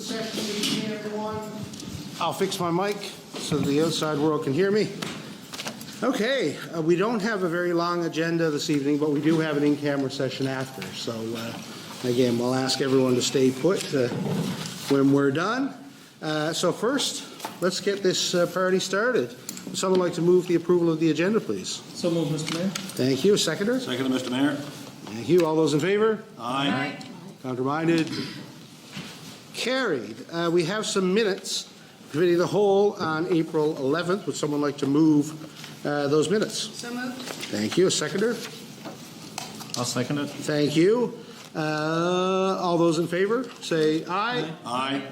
session. Good evening, everyone. I'll fix my mic so the outside world can hear me. Okay, we don't have a very long agenda this evening, but we do have an in-camera session after. So, again, we'll ask everyone to stay put when we're done. So first, let's get this party started. Would someone like to move the approval of the agenda, please? So moved, Mr. Mayor. Thank you. Seconder? Second, Mr. Mayor. Thank you. All those in favor? Aye. Counterminded? Carried. We have some minutes. Committee of the Whole on April 11th. Would someone like to move those minutes? So moved. Thank you. A seconder? I'll second it. Thank you. All those in favor, say aye. Aye.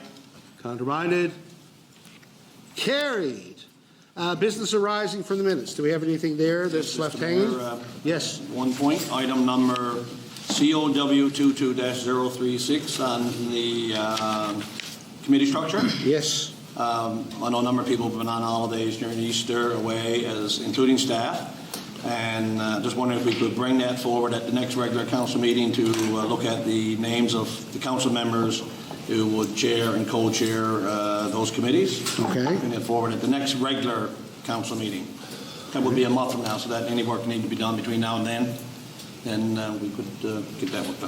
Counterminded? Carried. Business arising from the minutes. Do we have anything there that's left hanging? Yes. 1 point, item number COW 22-036 on the committee structure. Yes. I know a number of people have been on holidays during Easter away, including staff. And just wondering if we could bring that forward at the next regular council meeting to look at the names of the council members who would chair and co-chair those committees. Okay. Bring it forward at the next regular council meeting. That would be a month from now, so that any work need to be done between now and then we could get that work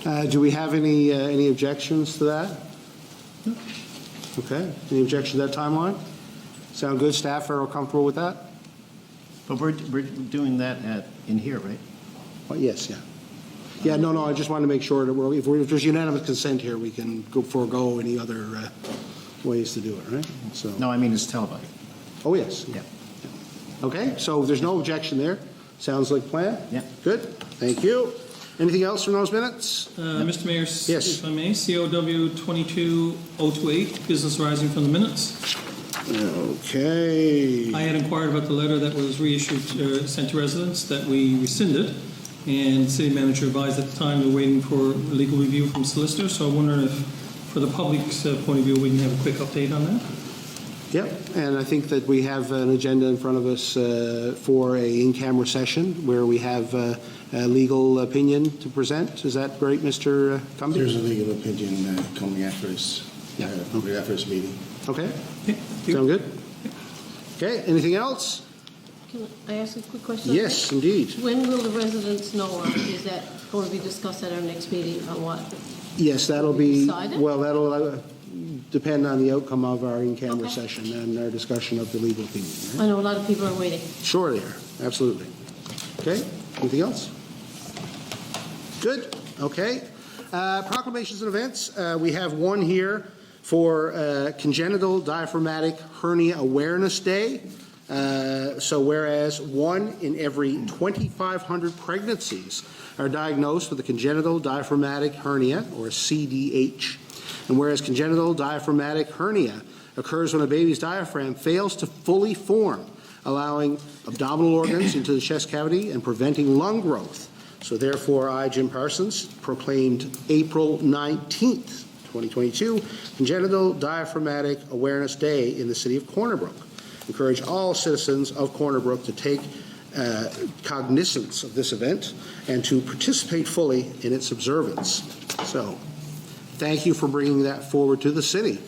done. Do we have any objections to that? No. Okay. Any objection to that timeline? Sound good? Staff are comfortable with that? But we're doing that in here, right? Oh, yes, yeah. Yeah, no, I just wanted to make sure that if there's unanimous consent here, we can forego any other ways to do it, right? So. No, I mean it's televised. Oh, yes. Yeah. Okay, so there's no objection there. Sounds like plan? Yeah. Good. Thank you. Anything else from those minutes? Mr. Mayor, Yes. if I may, COW 22028, business arising from the minutes. Okay. I had inquired about the letter that was reissued, sent to residents that we rescinded, and the city manager advised at the time they're waiting for legal review from solicitor, so I wonder if, for the public's point of view, we can have a quick update on that. Yep, and I think that we have an agenda in front of us for a in-camera session where we have a legal opinion to present. Is that right, Mr. Cumby? There's a legal opinion coming after this, after this meeting. Okay. Okay. Sound good? Okay, anything else? Can I ask a quick question? Yes, indeed. When will the residents know, or is that going to be discussed at our next meeting on what? Yes, that'll be, Decided? well, that'll depend on the outcome of our in-camera Okay. session and our discussion of the legal opinion. Right? I know a lot of people are waiting. Sure they are, absolutely. Okay, anything else? Good, okay. Proclamations and events. We have one here for Congenital Diaphragmatic Hernia Awareness Day. So whereas 1 in every 2,500 pregnancies are diagnosed with a congenital diaphragmatic hernia, or CDH, and whereas congenital diaphragmatic hernia occurs when a baby's diaphragm fails to fully form, allowing abdominal organs into the chest cavity and preventing lung growth. So therefore, I, Jim Parsons, proclaimed April 19th, 2022, Congenital Diaphragmatic Awareness Day in the city of Corner Brook. Encourage all citizens of Corner Brook to take cognizance of this event and to participate fully in its observance. So, thank you for bringing that forward to the city.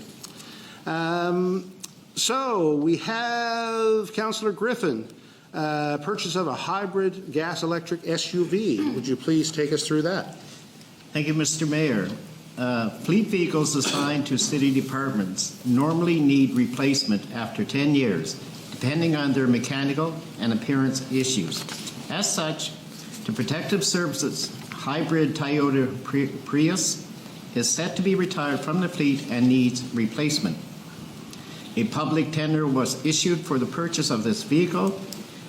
So, we have Councillor Griffin, purchase of a hybrid gas-electric SUV. Would you please take us through that? Thank you, Mr. Mayor. Fleet vehicles assigned to city departments normally need replacement after 10 years, depending on their mechanical and appearance issues. As such, the Protective Services hybrid Toyota Prius is set to be retired from the fleet and needs replacement. A public tender was issued for the purchase of this vehicle.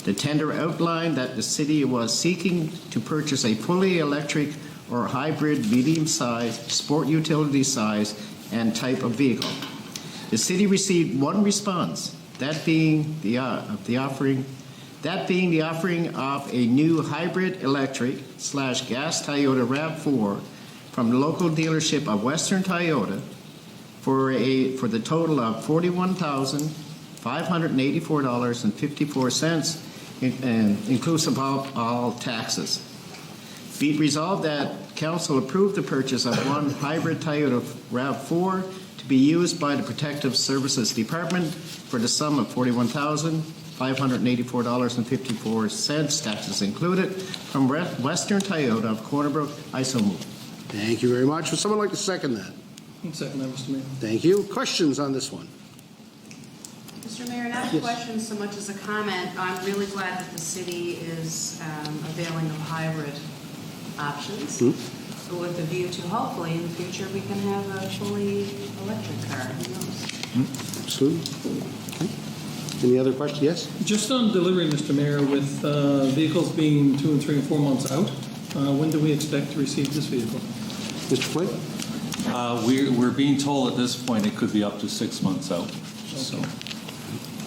The tender outlined that the city was seeking to purchase a fully electric or hybrid medium-sized, sport utility size and type of vehicle. The city received one response, that being the offering of a new hybrid electric/gas Toyota RAV4 from the local dealership of Western Toyota for the total of $41,584.54, inclusive of all taxes. Be it resolved that Council approve the purchase of one hybrid Toyota RAV4 to be used by the Protective Services Department for the sum of $41,584.54, taxes included, from Western Toyota of Corner Brook. I so move. Thank you very much. Would someone like to second that? Second that, Mr. Mayor. Thank you. Questions on this one? Mr. Mayor, not a question so much as a comment. I'm really glad that the city is availing of hybrid options with a view to hopefully in the future we can have a fully electric car. Who knows? Absolutely. Okay. Any other questions? Yes? Just on delivery, Mr. Mayor, with vehicles being 2 and 3 and 4 months out, when do we expect to receive this vehicle? Mr. Flynn? We're being told at this point it could be up to 6 months out. So,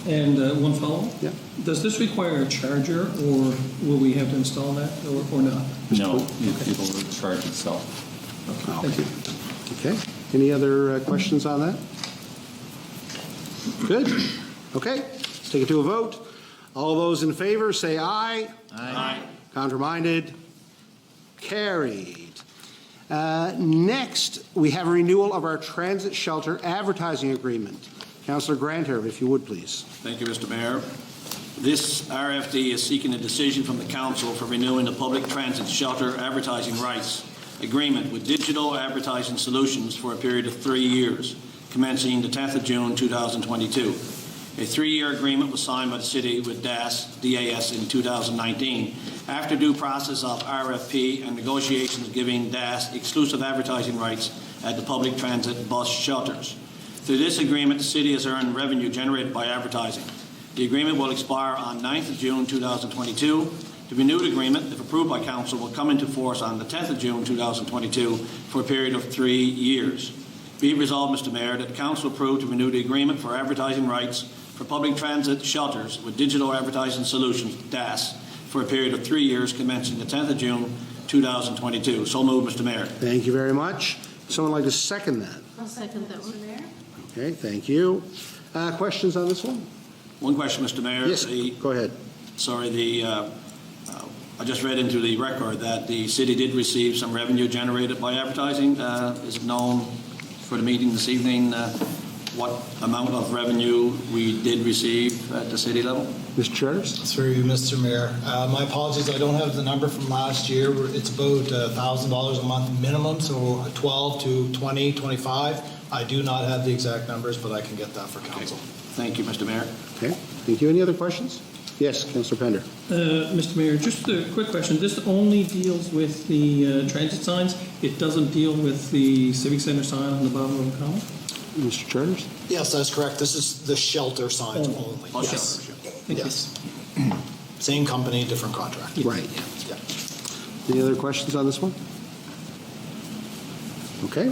And one follow-up? Yeah. Does this require a charger, or will we have to install that, or not? no, it'll charge itself. Thank you. Okay. Any other questions on that? Good. Okay. Let's take it to a vote. All those in favor say aye. Aye. Counterminded? Carried. Next, we have a renewal of our transit shelter advertising agreement. Councillor Granter, if you would, please. Thank you, Mr. Mayor. This RFD is seeking a decision from the council for renewing the public transit shelter advertising rights agreement with Digital Advertising Solutions for a period of 3 years, commencing the 10th of June 2022. A 3-year agreement was signed by the city with DAS in 2019 after due process of RFP and negotiations giving DAS exclusive advertising rights at the public transit bus shelters. Through this agreement, the city has earned revenue generated by advertising. The agreement will expire on 9th of June 2022. The renewed agreement, if approved by council, will come into force on the 10th of June 2022 for a period of 3 years. Be it resolved, Mr. Mayor, that council approve to renew the agreement for advertising rights for public transit shelters with Digital Advertising Solutions, DAS, for a period of 3 years commencing the 10th of June 2022. So moved, Mr. Mayor. Thank you very much. Someone like to second that? I'll second that one. Mr. Mayor? Okay, thank you. Questions on this one? One question, Mr. Mayor. Yes, go ahead. I just read into the record that the city did receive some revenue generated by advertising. Is it known for the meeting this evening what amount of revenue we did receive at the city level? Mr. Charters? Through you, Mr. Mayor. My apologies, I don't have the number from last year. It's about $1,000 a month minimum, so 12 to 20, 25. I do not have the exact numbers, but I can get that for council. Thank you, Mr. Mayor. Okay, thank you. Any other questions? Yes, Councillor Pender. Mr. Mayor, just a quick question. This only deals with the transit signs? It doesn't deal with the Civic Center sign on the bottom of the column? Mr. Charters? Yes, that's correct. This is the shelter signs only. Oh, Yes. sure. Yes. Same company, different contract. Right. Yeah. Any other questions on this one? Okay,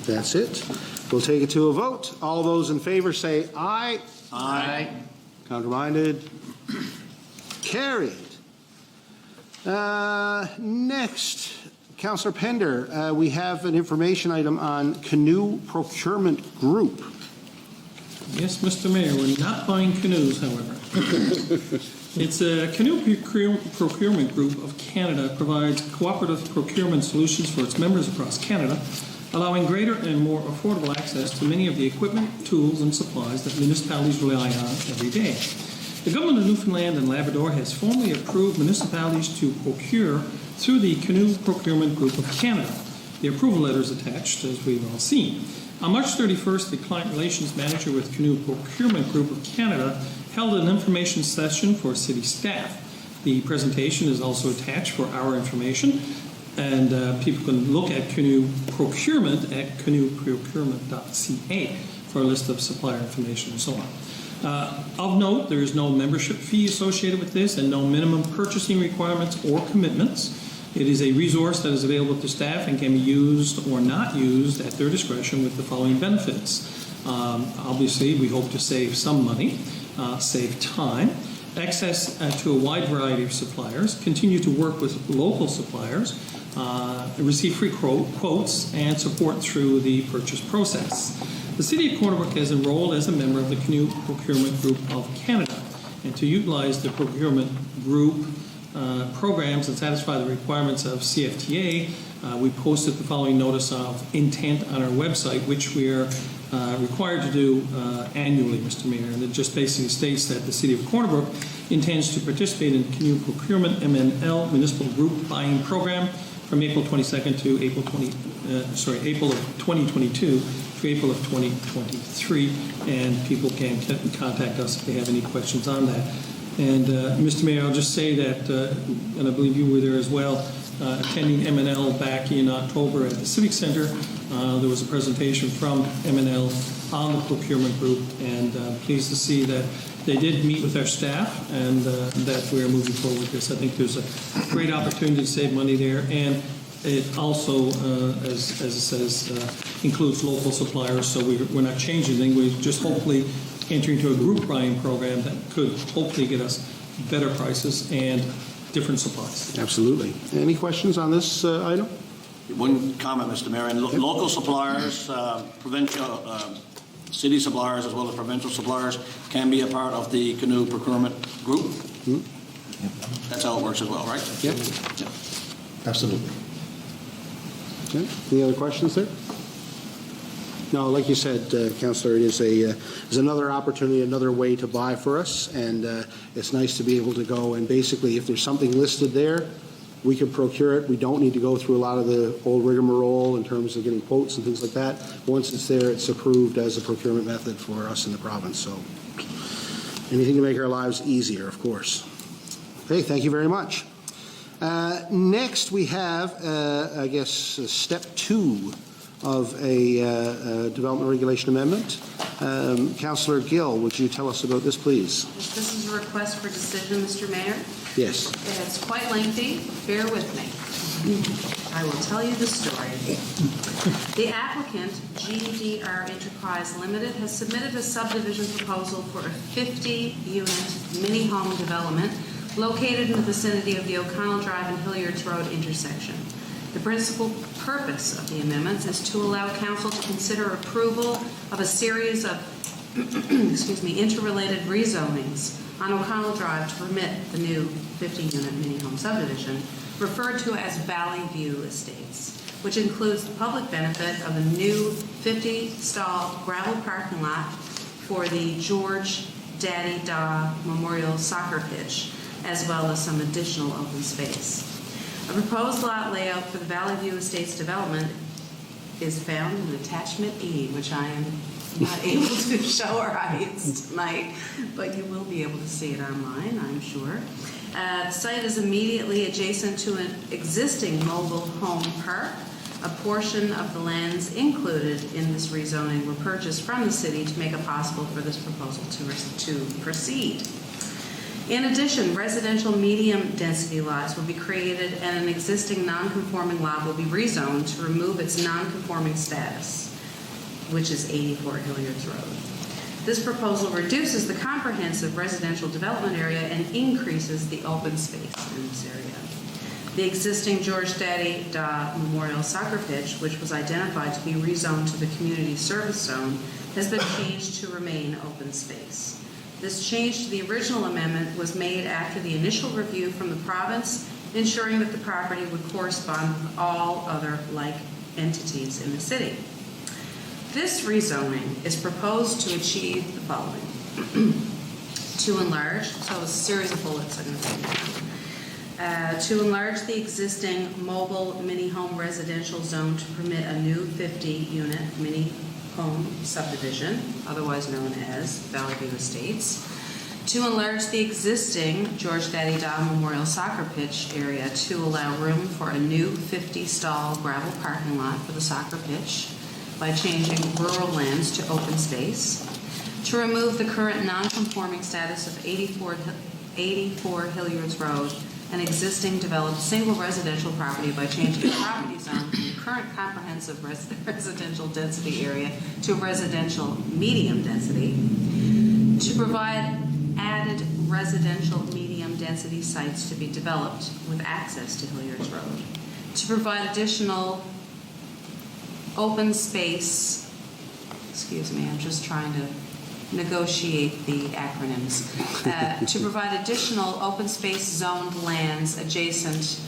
that's it. We'll take it to a vote. All those in favor say aye. Aye. Counterminded? Carried. Next, Councillor Pender, we have an information item on Canoe Procurement Group. Yes, Mr. Mayor, we're not buying canoes, however. It's a Canoe Procurement Group of Canada provides cooperative procurement solutions for its members across Canada, allowing greater and more affordable access to many of the equipment, tools, and supplies that municipalities rely on every day. The Government of Newfoundland and Labrador has formally approved municipalities to procure through the Canoe Procurement Group of Canada. The approval letter is attached, as we've all seen. On March 31st, the Client Relations Manager with Canoe Procurement Group of Canada held an information session for city staff. The presentation is also attached for our information, and people can look at Canoe Procurement at canoeprocurement.ca for a list of supplier information and so on. Of note, there is no membership fee associated with this and no minimum purchasing requirements or commitments. It is a resource that is available to staff and can be used or not used at their discretion with the following benefits. Obviously, we hope to save some money, save time, access to a wide variety of suppliers, continue to work with local suppliers, receive free quotes, and support through the purchase process. The City of Corner Brook has enrolled as a member of the Canoe Procurement Group of Canada, and to utilize the procurement group programs and satisfy the requirements of CFTA, we posted the following notice of intent on our website, which we are required to do annually, Mr. Mayor. And it just basically states that the City of Corner Brook intends to participate in the Canoe Procurement MNL Municipal Group Buying Program from April 22nd to April of 2022 to April of 2023, and people can contact us if they have any questions on that. And Mr. Mayor, I'll just say that, and I believe you were there as well, attending MNL back in October at the Civic Center. There was a presentation from MNL on the procurement group, and pleased to see that they did meet with our staff and that we're moving forward with this. I think there's a great opportunity to save money there, and it also, as it says, includes local suppliers, so we're not changing anything. We're just hopefully entering into a group buying program that could hopefully get us better prices and different supplies. Absolutely. Any questions on this item? One comment, Mr. Mayor, and local suppliers, provincial, city suppliers, as well as provincial suppliers, can be a part of the canoe procurement group. Hmm? That's how it works as well, right? Yeah. Absolutely. Okay. Any other questions there? No, like you said, Councillor, it is another opportunity, another way to buy for us, and it's nice to be able to go and basically, if there's something listed there, we can procure it. We don't need to go through a lot of the old rigmarole in terms of getting quotes and things like that. Once it's there, it's approved as a procurement method for us in the province. So anything to make our lives easier, of course. Okay, thank you very much. Next, we have, I guess, step 2 of a development regulation amendment. Councillor Gill, would you tell us about this, please? This is a request for decision, Mr. Mayor. Yes. It's quite lengthy. Bear with me. I will tell you the story. The applicant, GDR Enterprise Limited, has submitted a subdivision proposal for a 50-unit mini-home development located in the vicinity of the O'Connell Drive and Hilliards Road intersection. The principal purpose of the amendments is to allow council to consider approval of a series of interrelated rezonings on O'Connell Drive to permit the new 50-unit mini-home subdivision, referred to as Valley View Estates, which includes the public benefit of a new 50-stall gravel parking lot for the George Daddy Da Memorial Soccer Pitch, as well as some additional open space. A proposed lot layout for the Valley View Estates development is found in Attachment E, which I am not able to show our audience tonight, but you will be able to see it online, I'm sure. The site is immediately adjacent to an existing mobile home park. A portion of the lands included in this rezoning were purchased from the city to make it possible for this proposal to proceed. In addition, residential medium-density lots will be created and an existing non-conforming lot will be rezoned to remove its non-conforming status, which is 84 Hilliards Road. This proposal reduces the comprehensive residential development area and increases the open space in this area. The existing George Daddy Da Memorial Soccer Pitch, which was identified to be rezoned to the community service zone, has been changed to remain open space. This change to the original amendment was made after the initial review from the province, ensuring that the property would correspond with all other like entities in the city. This rezoning is proposed to achieve the following. To enlarge, so it's a series of bullets I'm going to say now. To enlarge the existing mobile mini-home residential zone to permit a new 50-unit mini-home subdivision, otherwise known as Valley View Estates. To enlarge the existing George Daddy Da Memorial Soccer Pitch area to allow room for a new 50-stall gravel parking lot for the soccer pitch by changing rural lands to open space. To remove the current non-conforming status of 84 Hilliards Road, an existing developed single residential property by changing the property zone from the current comprehensive residential density area to residential medium density. To provide added residential medium density sites to be developed with access to Hilliards Road. To provide additional open space, excuse me, I'm just trying to negotiate the acronyms, to provide additional open space zoned lands adjacent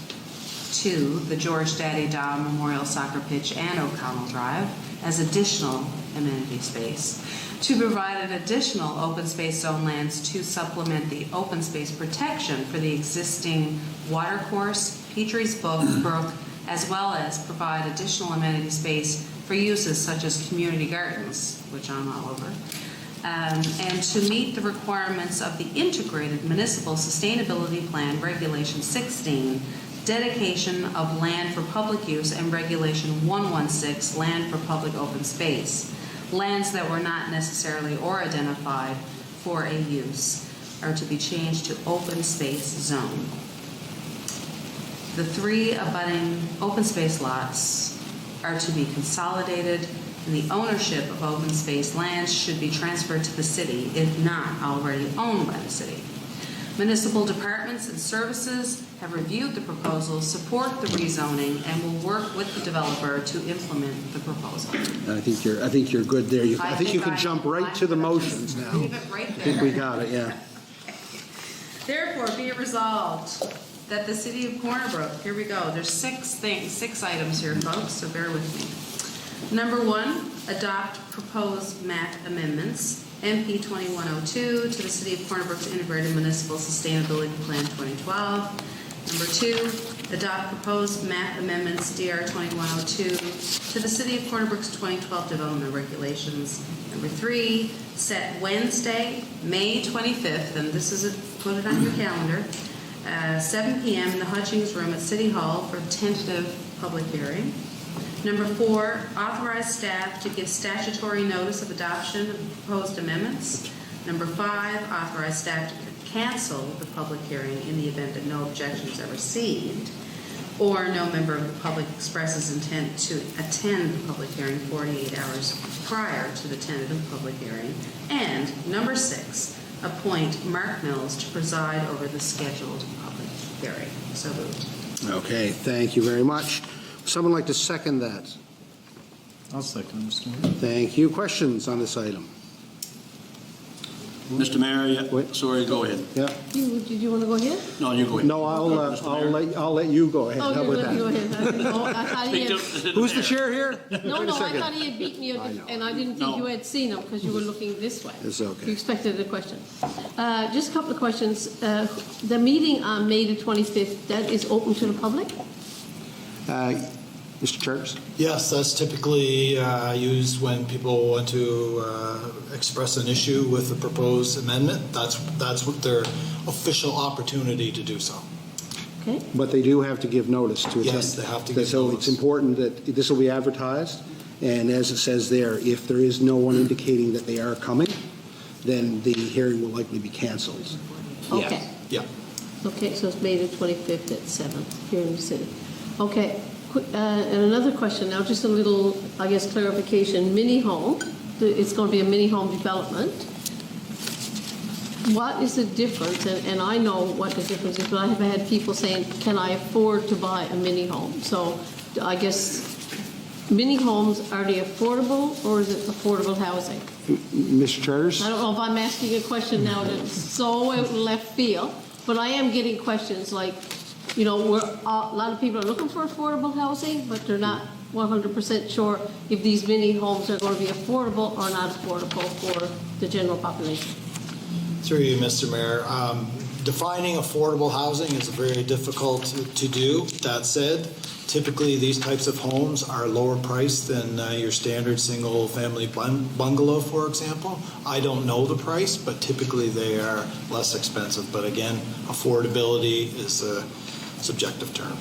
to the George Daddy Dow Memorial Soccer Pitch and O'Connell Drive as additional amenity space, to provide an additional open space zone lands to supplement the open space protection for the existing watercourse, Petrie's Brook, as well as provide additional amenity space for uses such as community gardens, which I'm all over, and to meet the requirements of the Integrated Municipal Sustainability Plan Regulation 16, dedication of land for public use, and Regulation 116, land for public open space. Lands that were not necessarily or identified for a use are to be changed to open space zone. The 3 abutting open space lots are to be consolidated, and the ownership of open space lands should be transferred to the city if not already owned by the city. Municipal departments and services have reviewed the proposal, support the rezoning, and will work with the developer to implement the proposal. I think you're good there. I think you can jump right to the motions now. Leave it right I think there. we got it, yeah. Therefore, be it resolved that the city of Corner Brook, here we go, there's 6 items here, folks, so bear with me. Number 1, adopt proposed MAC amendments, MP 2102, to the city of Corner Brook's Integrated Municipal Sustainability Plan 2012. Number 2, adopt proposed MAP amendments, DR 2102, to the city of Corner Brook's 2012 development regulations. Number 3, set Wednesday, May 25th, and this is put it on your calendar, 7 p.m. in the Hutchings Room at City Hall for tentative public hearing. Number 4, authorize staff to give statutory notice of adoption of proposed amendments. Number 5, authorize staff to cancel the public hearing in the event that no objections are received or no member of the public expresses intent to attend the public hearing 48 hours prior to the tentative public hearing. And number 6, appoint Mark Mills to preside over the scheduled public hearing. So moved. Okay, thank you very much. Someone like to second that? I'll second, Mr. Mayor. Thank you. Questions on this item? Mr. Mayor, Wait. sorry, go ahead. Yeah. Did you want to go ahead? No, you go ahead. No, I'll let you go ahead. Oh, How you're about going to go that? ahead. Oh, I thought he had, Who's the chair here? no, Wait a I second. thought he had beaten you, I know. and I didn't think No. you had seen him because you were looking this way. It's okay. You expected a question. Just a couple of questions. The meeting on May the 25th, that is open to the public? Mr. Charles? Yes, that's typically used when people want to express an issue with a proposed amendment. That's what their official opportunity to do so. Okay. But they do have to give notice to attend. Yes, they have to give So notice. it's important that this will be advertised, and as it says there, if there is no one indicating that they are coming, then the hearing will likely be canceled. Okay. Yeah. Okay, so it's May the 25th at 7 here in the city. Okay. And another question now, just a little, I guess, clarification. Mini home, it's going to be a mini home development. What is the difference? And I know what the difference is, but I have had people saying, can I afford to buy a mini home? So I guess mini homes, are they affordable or is it affordable housing? Mr. Charters? I don't know if I'm asking a question now that's so out in left field, but I am getting questions like, you know, a lot of people are looking for affordable housing, but they're not 100% sure if these mini homes are going to be affordable or not affordable for the general population. Through you, Mr. Mayor. Defining affordable housing is very difficult to do. That said, typically these types of homes are lower priced than your standard single-family bungalow, for example. I don't know the price, but typically they are less expensive. But again, affordability is a subjective term.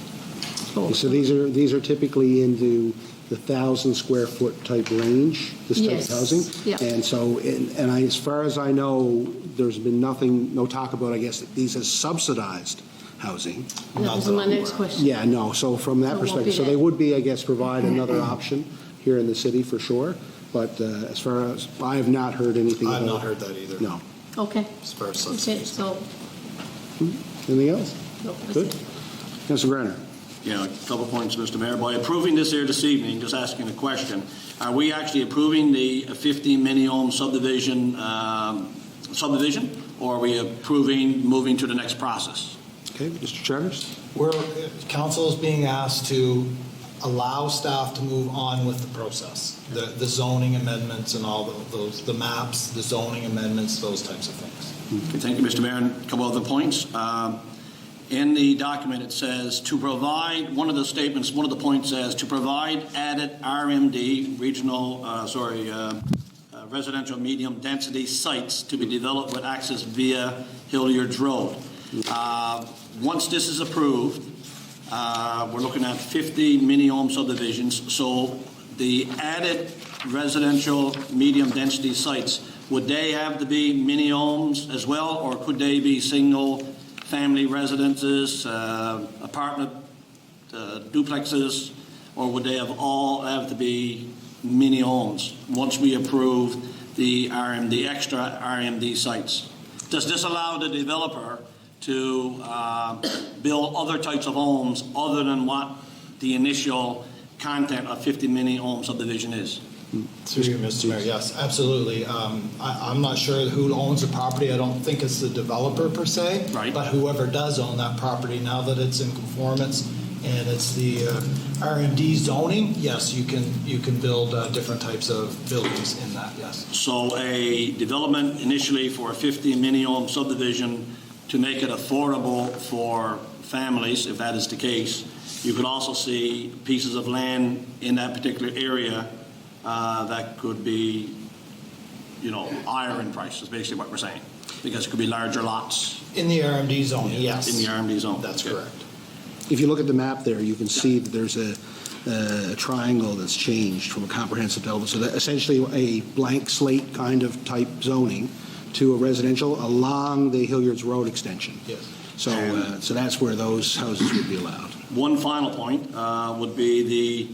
So these are typically into the 1,000 square foot type range, this type Yes. of housing. Yeah. And so, as far as I know, there's been no talk about, I guess, these as subsidized housing. That was my next question. Yeah, no, so from that So it won't perspective, be so that. they would be, I guess, provide another option here in the city for sure. But as far as, I have not heard anything about. I've not heard that either. No. Okay. As far as Okay, subsidies. so, Anything else? no, that's Good. it. Councilor Brenner? Yeah, a couple points, Mr. Mayor. By approving this here this evening, just asking a question, are we actually approving the 50 mini-home subdivision, or are we approving moving to the next process? Okay, Mr. Charters? Council is being asked to allow staff to move on with the process, the zoning amendments and all those, the maps, the zoning amendments, those types of things. Okay, thank you, Mr. Mayor. And a couple other points. In the document, it says to provide, one of the points says to provide added RMD, residential medium density sites to be developed with access via Hilliard's Road. Once this is approved, we're looking at 50 mini-home subdivisions. So the added residential medium density sites, would they have to be mini-homes as well, or could they be single-family residences, apartment duplexes, or would they all have to be mini-homes once we approve the extra RMD sites? Does this allow the developer to build other types of homes other than what the initial content of 50 mini-home subdivision is? Through you, Mr. Mayor, yes, absolutely. I'm not sure who owns the property. I don't think it's the developer per se. Right. But whoever does own that property, now that it's in conformance and it's the RMD zoning, yes, you can build different types of buildings in that, yes. So a development initially for a 50 mini-home subdivision to make it affordable for families, if that is the case, you could also see pieces of land in that particular area that could be, higher in price, is basically what we're saying, because it could be larger lots In the RMD zone, yes. in the RMD zone. That's Okay. correct. If you look at the map there, you can see that there's a triangle that's changed from a comprehensive development. So that essentially a blank slate kind of type zoning to a residential along the Hilliard's Road extension. Yes. So that's where those houses would be allowed. One final point would be the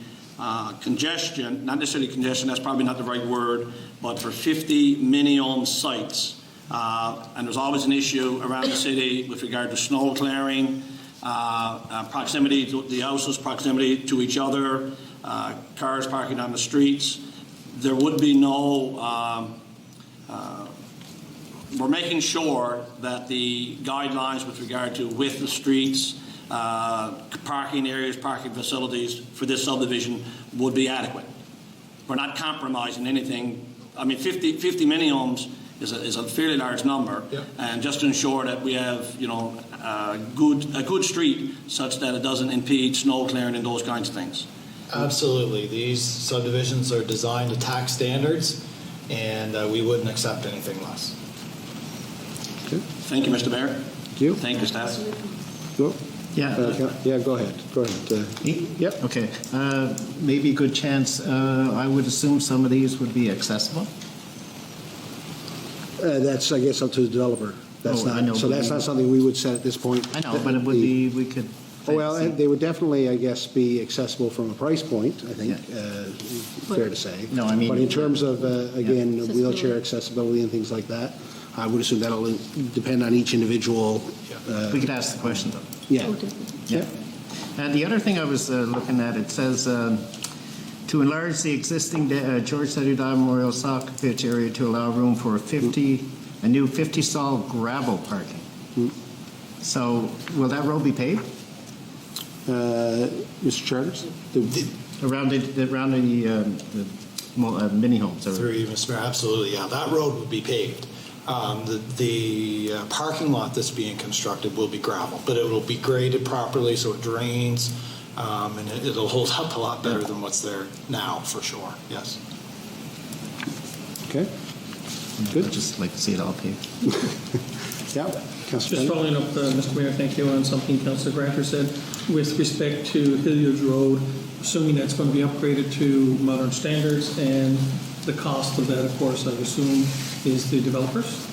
congestion, not necessarily congestion, that's probably not the right word, but for 50 mini-home sites. And there's always an issue around the city with regard to snow clearing, proximity to the houses, proximity to each other, cars parking on the streets. There would be no, we're making sure that the guidelines with regard to width of streets, parking areas, parking facilities for this subdivision would be adequate. We're not compromising anything. I mean, 50 mini-homes is a fairly large number, yeah. And just to ensure that we have, a good street such that it doesn't impede snow clearing and those kinds of things. Absolutely. These subdivisions are designed to tax standards, and we wouldn't accept anything less. Thank you, Mr. Mayor. Thank you. Thank you, staff. Go. Yeah. Yeah, go ahead. Go ahead. Yep. Okay. Maybe a good chance, I would assume some of these would be accessible? That's, I guess, up to the developer. That's Oh, I not, know, so but- that's not something we would set at this point. I know, but it would be, we could. Well, and they would definitely, I guess, be accessible from a price point, I think, fair to say. No, I mean- But in terms of, again, Yeah. wheelchair accessibility and things like that, I would assume that'll depend on each individual. We could ask the question, though. Yeah. Yeah. And the other thing I was looking at, it says to enlarge the existing George W. Dye Memorial Soccer Pitch area to allow room for a new 50-stall gravel parking. So will that road be paved? Mr. Charters? Around the mini homes? Through you, Mr. Mayor, absolutely, yeah. That road would be paved. The parking lot that's being constructed will be gravel, but it will be graded properly so it drains, and it'll hold up a lot better than what's there now, for sure, yes. Okay. I'd just like to see it all paved. Yeah. Councilor Just Bennett? following up, Mr. Mayor, thank you, on something Councillor Granter said with respect to Hilliard's Road, assuming that's going to be upgraded to modern standards, and the cost of that, of course, I assume, is the developers.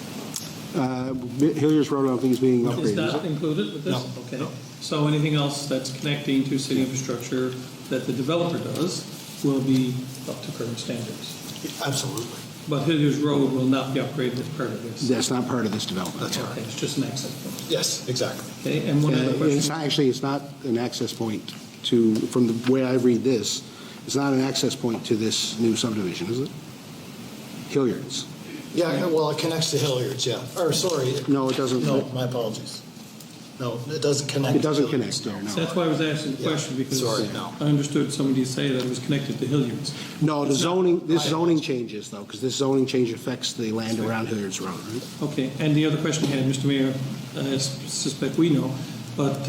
Hilliard's Road, I don't think is being upgraded, Is is that it? included with this? No, Okay. no. So anything else that's connecting to city infrastructure that the developer does will be up to current standards. Absolutely. But Hilliard's Road will not be upgraded as part of this. That's not part of this development. That's Okay, right. it's just an access point. Yes, exactly. Okay, and one other It's question. not, actually, it's not an access point to, from the way I read this, it's not an access point to this new subdivision, is it? Hilliard's. Yeah, well, it connects to Hilliard's, yeah. Or, sorry. No, it doesn't. No, my apologies. No, it doesn't connect. It doesn't to connect Hilliard's, there, So no. that's why I was asking the Yeah. question, because Sorry, no. I understood somebody say that it was connected to Hilliard's. No, It's not. this I- zoning changes, though, because this zoning change affects the land around Hilliard's Road, right? Okay, and the other question I had, Mr. Mayor, I suspect we know, but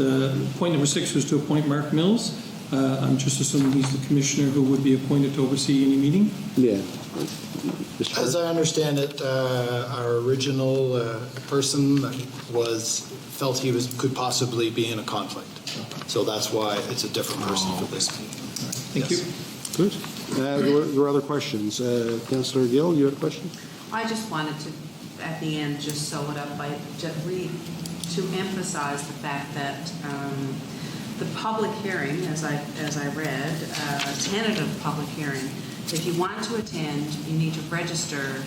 point number 6 was to appoint Mark Mills. I'm just assuming he's the commissioner who would be appointed to oversee any meeting. Yeah. Mr. As I understand it, our original person felt he could possibly be in a conflict. So that's why it's a different person for this meeting. Thank Yes. you. Good. There were other questions. Councillor Gill, you had a question? I just wanted to, at the end, just sew it up by, to emphasize the fact that the public hearing, as I read, tentative public hearing, if you want to attend, you need to register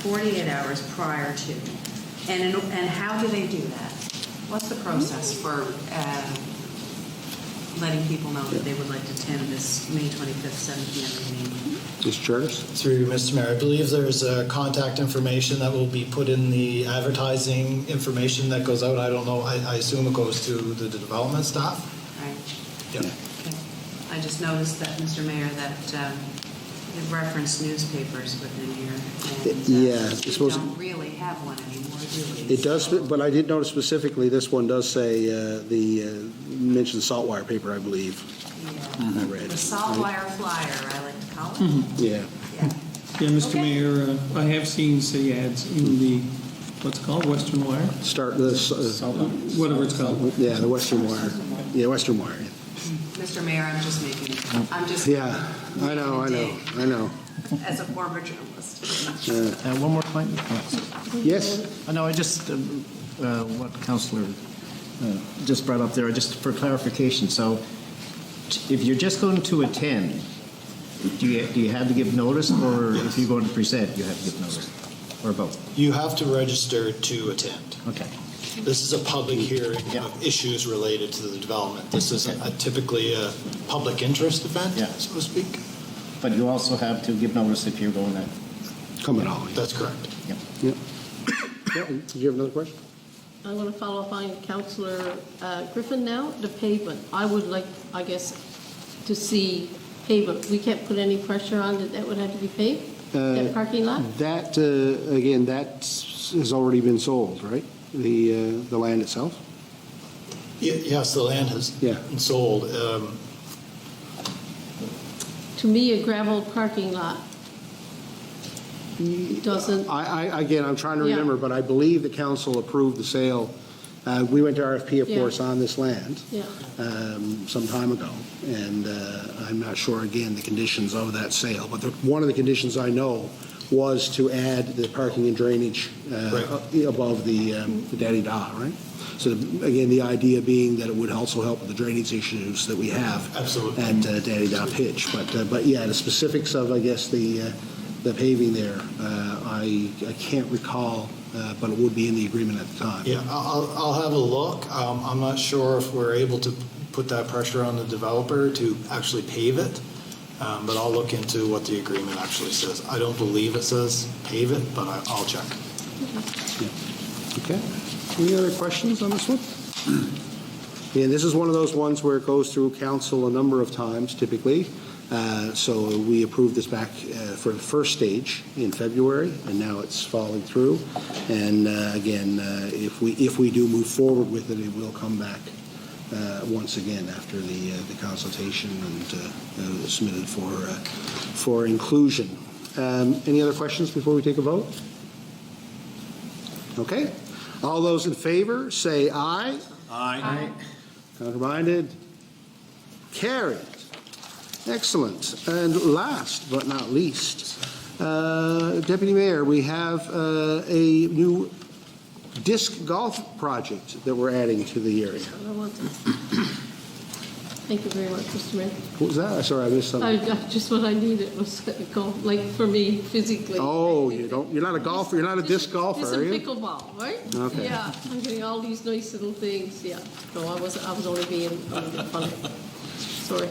48 hours prior to. And how do they do that? What's the process for letting people know that they would like to attend this May 25th, 7 p.m. meeting? Mr. Charters? Through Mr. Mayor, I believe there's contact information that will be put in the advertising information that goes out. I don't know, I assume it goes to the development staff? Right? Yeah. Okay. I just noticed that, Mr. Mayor, that it referenced newspapers within here. And, Yeah, it's we supposed to- don't really have one anymore, do we? It does, So- but I did notice specifically, this one does say, mentions saltwire paper, I believe. Yeah. I read. The saltwire flyer, I like to call it. Yeah. Yeah. Yeah, Mr. Okay. Mayor, I have seen city ads in the, what's it called, Western Wire? Start this, Whatever it's called. yeah, the Western Wire. Yeah, Western Wire. Mr. Mayor, I'm just. Yeah, I know. As a former journalist. One more point? Yes? I know, I just, what Councillor just brought up there, just for clarification. So if you're just going to attend, do you have to give notice, or if you're going to present, you have to give notice? Or both? You have to register to attend. Okay. This is a public hearing Yeah. of issues related to the development. This isn't typically a public interest event, Yeah. so to speak. But you also have to give notice if you're going to, Coming on. That's correct. yeah. Yeah. Yeah, did you have another question? I'm going to follow up on Councillor Griffin now, the pavement. I would like, I guess, to see pavement. We can't put any pressure on that would have to be paved, that parking lot? That, again, that has already been sold, right? The land itself? Yes, the land has Yeah. been sold. To me, a gravel parking lot doesn't, Again, I'm trying to Yeah. remember, but I believe the council approved the sale. We went to RFP, of Yeah. course, on this land yeah. some time ago, and I'm not sure, again, the conditions of that sale, but one of the conditions I know was to add the parking and drainage above the Daddy Da, right? So, again, the idea being that it would also help with the drainage issues that we have Absolutely. at Daddy Da Pitch. But yeah, the specifics of, I guess, the paving there, I can't recall, but it would be in the agreement at the time. Yeah, I'll have a look. I'm not sure if we're able to put that pressure on the developer to actually pave it, but I'll look into what the agreement actually says. I don't believe it says pave it, but I'll check. Okay. Any other questions on this one? Yeah, this is one of those ones where it goes through council a number of times typically. So we approved this back for the first stage in February, and now it's falling through. And again, if we do move forward with it, it will come back once again after the consultation and submitted for inclusion. Any other questions before we take a vote? Okay. All those in favor, say aye. Aye. Counterminded? Carried. Excellent. And last but not least, Deputy Mayor, we have a new disc golf project that we're adding to the area. I want to. Thank you very much, Mr. Mayor. What was that? Sorry, I missed I something. got just what I needed was golf, like for me physically. Oh, you're not a golfer, you're not a disc golfer, Just are a you? pickleball, right? Okay. Yeah, I'm getting all these nice little things, yeah. No, I was only being a little bit funny. Sorry.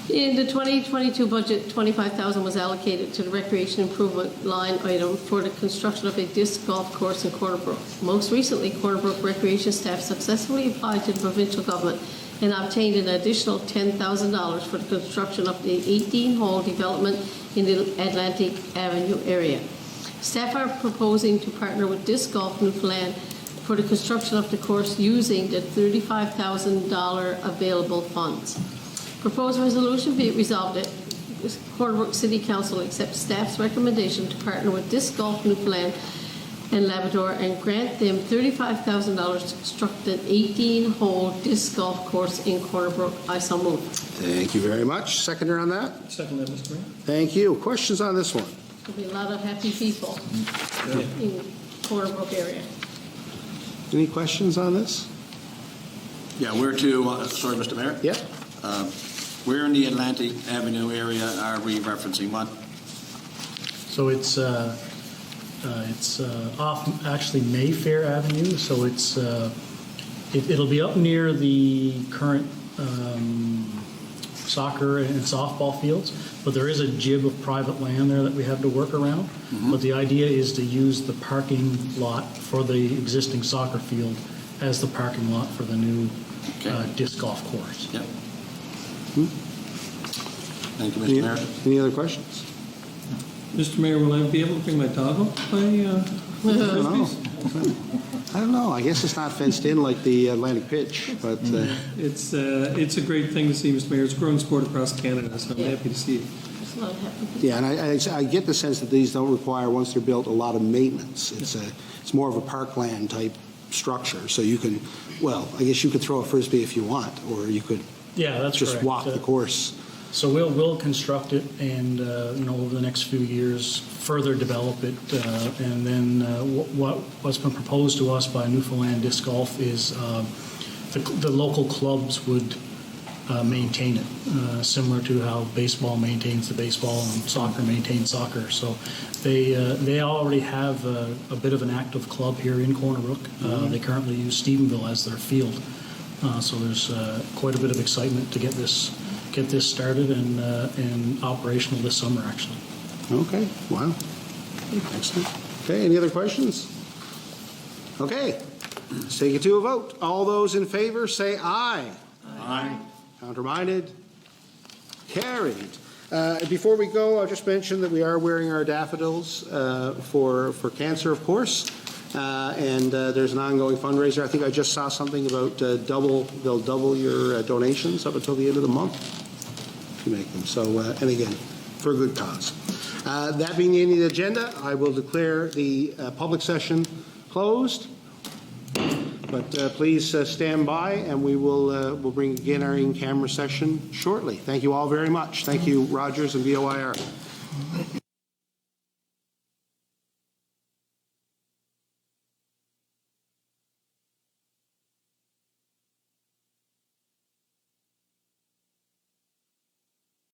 In the 2022 budget, $25,000 was allocated to the recreation improvement line item for the construction of a disc golf course in Corner Brook. Most recently, Corner Brook recreation staff successfully applied to the provincial government and obtained an additional $10,000 for the construction of the 18-hole development in the Atlantic Avenue area. Staff are proposing to partner with Disc Golf Newfoundland for the construction of the course using the $35,000 available funds. Proposed resolution be it resolved that Corner Brook City Council accepts staff's recommendation to partner with Disc Golf Newfoundland and Labrador and grant them $35,000 to construct an 18-hole disc golf course in Corner Brook. I so move. Thank you very much. Seconder on that? Second that, Mr. Mayor. Thank you. Questions on this one? There'll be a lot of happy people in Corner Brook area. Any questions on this? Yeah, sorry, Mr. Mayor? Yeah. Where in the Atlantic Avenue area are we referencing? What? So it's off actually Mayfair Avenue, so it'll be up near the current soccer and softball fields, but there is a jib of private land there that we have to work around. But the idea is to use the parking lot for the existing soccer field as the parking lot for the new disc golf course. Yep. Thank you, Mr. Mayor. Any other questions? Mr. Mayor, will I be able to bring my dog up by Frisbees? I don't know. I guess it's not fenced in like the Atlantic Pitch, but It's a great thing to see, Mr. Mayor. It's a growing sport across Canada, so I'm happy to see it. There's a lot of happy people. yeah, and I get the sense that these don't require, once they're built, a lot of maintenance. It's more of a parkland type structure, so you can, well, I guess you could throw a Frisbee if you want, or you could Yeah, that's just correct. walk the course. So we'll construct it and, over the next few years, further develop it. And then what's been proposed to us by Newfoundland Disc Golf is the local clubs would maintain it, similar to how baseball maintains the baseball and soccer maintains soccer. So they already have a bit of an active club here in Corner Brook. They currently use Stephenville as their field. So there's quite a bit of excitement to get this started and operational this summer, actually. Okay, wow. Excellent. Okay, any other questions? Okay, let's take it to a vote. All those in favor say aye. Aye. Counterminded? Carried. Before we go, I'll just mention that we are wearing our daffodils for cancer, of course. And there's an ongoing fundraiser. I think I just saw something about they'll double your donations up until the end of the month to make them. So, and again, for a good cause. That being the end of the agenda, I will declare the public session closed. But please stand by, and we'll bring again our in-camera session shortly. Thank you all very much. Thank you, Rogers and BOIR.